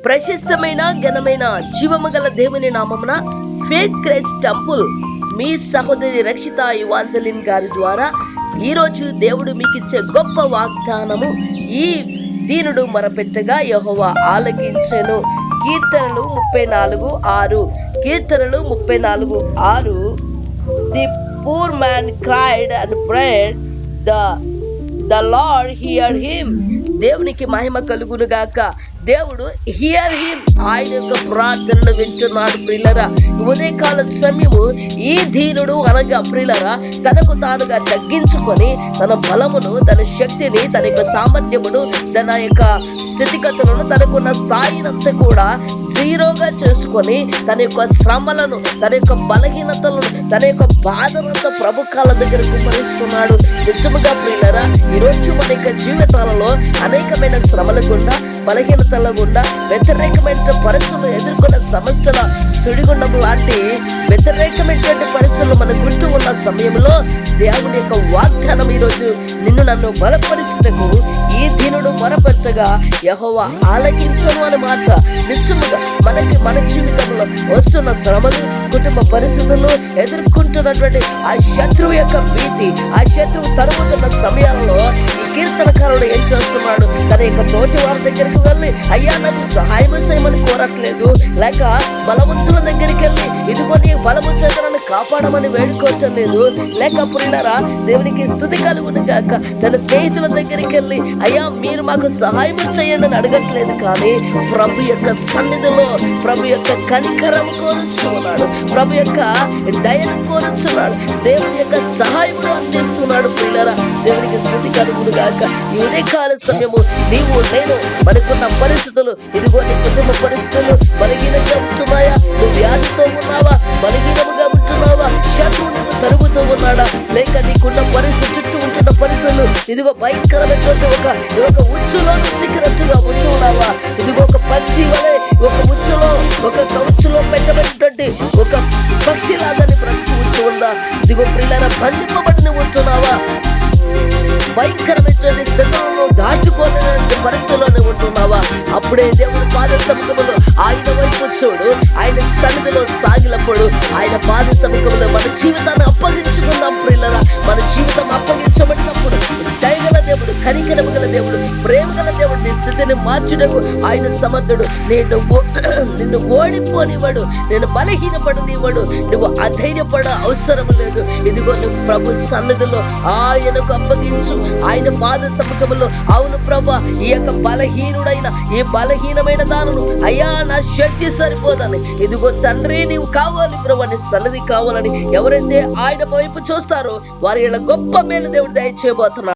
ప్రశస్తమైన ఘనమైన జీవము గల దేవుని నామమున ఫేత్ క్రైస్ట్ టెంపుల్ మీ సహోదరి రక్షిత ఇవాంజలిన్ గారి ద్వారా ఈరోజు దేవుడు మీకు ఇచ్చే గొప్ప వాగ్దానము. ఈ దీనుడు మొరపెట్టగా యెహోవా ఆలకించెను. కీర్తనలు 34:6. కీర్తనలు 34:6. The poor man cried and prayed, the Lord heard him. దేవునికి మహిమ కలుగును గాక. దేవుడు హియర్ హిమ్, ఆయన యొక్క ప్రార్థనను వింటున్నాడు. ప్రియులరా, ఉదయకాల సమయము ఈ దీనుడు అనగా ప్రియులరా తనకు తానుగా తగ్గించుకొని తన బలమును, తన శక్తిని, తన యొక్క సామర్థ్యమును, తన యొక్క స్థితిగతులను, తనకున్న స్థాయినంతా కూడా జీరోగా చేసుకొని తన యొక్క శ్రమలను, తన యొక్క బలహీనతలను, తన యొక్క బాధనంతా ప్రభు కాళ్ళ దగ్గర కుమ్మరిస్తున్నాడు. నిజముగా ప్రియులరా, ఈరోజు మన యొక్క జీవితాలలో అనేకమైన శ్రమల గుండా, బలహీనతల గుండా, వ్యతిరేకమైన పరిస్థితులు ఎదుర్కొన్న సమస్యల సుడిగుండం లాంటి వ్యతిరేకమైనటువంటి పరిస్థితులు మన గుంటూ ఉన్న సమయంలో దేవుని యొక్క వాగ్దానం ఈరోజు నిన్ను నన్ను బలపరిచినకు ఈ దీనుడు మొరపెట్టగా యెహోవా ఆలకించను అని మాట. నిజముగా మన జీవితంలో వస్తున్న శ్రమలు, కుటుంబ పరిస్థితులు, ఎదుర్కొంటున్నటువంటి ఆ శత్రువు యొక్క భీతి, ఆ శత్రువు తరుగుతున్న సమయాల్లో ఈ కీర్తనకారుడు ఏం చేస్తున్నాడు? తన యొక్క తోటి వారి దగ్గరికి వెళ్ళి అయ్యా నాకు సహాయం చేయమని కోరట్లేదు, లేక బలవంతుల దగ్గరికి వెళ్ళి ఇదిగో నీ బలము చేత నన్ను కాపాడమని వేడుకోవట్లేదు, లేక పురినారా దేవునికి స్తుతి కలుగును గాక తన స్నేహితుల దగ్గరికి వెళ్ళి అయ్యా మీరు మాకు సహాయం చేయండి అని అడగట్లేదు. కానీ ప్రభు యొక్క సన్నిధిలో ప్రభు యొక్క కనికరం కోరుచున్నాడు, ప్రభు యొక్క దయను కోరుచున్నాడు, దేవుని యొక్క సహాయమును అందిస్తున్నాడు. పిల్లరా, దేవునికి స్తుతి కలుగును గాక. ఈ ఉదయకాల సమయము నీవు నేను మనకున్న పరిస్థితులు, ఇదిగో నీ కుటుంబ పరిస్థితులు బలహీనంగా ఉంటున్నాయా? నువ్వు వ్యాధితో ఉన్నావా? బలహీనముగా ఉంటున్నావా? శత్రువు నువ్వు తరుగుతూ ఉన్నాడా? లేక నీకున్న పరిస్థితి, చుట్టూ ఉంటున్న పరిస్థితులు ఇదిగో భయంకరమైనటువంటి ఒక ఉచ్చులో చిక్కినట్టుగా ఉంటూ ఉన్నావా? ఇదిగో ఒక పక్షి వలె ఒక కవచులో పెట్టబడినటువంటి ఒక పక్షిలాగాని బ్రతుకు ఉంటూ ఉందా? ఇదిగో పిల్లల బంధింపబడిన ఉంటున్నావా? భయంకరమైనటువంటి స్థితులను దాటుకోలేని పరిస్థితుల్లోనే ఉంటున్నావా? అప్పుడే దేవుని పాద సముఖములో ఆయన వైపు చూడు, ఆయన సన్నిధిలో సాగినప్పుడు ఆయన పాద సముఖములో మన జీవితాన్ని అప్పగించుకుందాం. ప్రియులరా, మన జీవితం అప్పగించబడినప్పుడు దయగల దేవుడు, కనికరము గల దేవుడు, ప్రేమ గల దేవుడు నీ స్థితిని మార్చుటకు ఆయన సమర్థుడు. నిన్ను ఓడిపోనివాడు, నేను బలహీనపడనివాడు, నువ్వు అధైర్యపడ అవసరం లేదు. ఇదిగో నువ్వు ప్రభు సన్నిధిలో ఆయనకు అప్పగించు, ఆయన పాద సముఖములో అవును ప్రభు ఈ యొక్క బలహీనుడైన ఈ బలహీనమైన దానును అయ్యా నా శక్తి సరిపోదని, ఇదిగో తండ్రి నీవు కావాలి ప్రభు నీ సన్నిధి కావాలని ఎవరైతే ఆయన వైపు చూస్తారో వారి గొప్ప మేలు దేవుడు దయచేయబోతున్నాడు.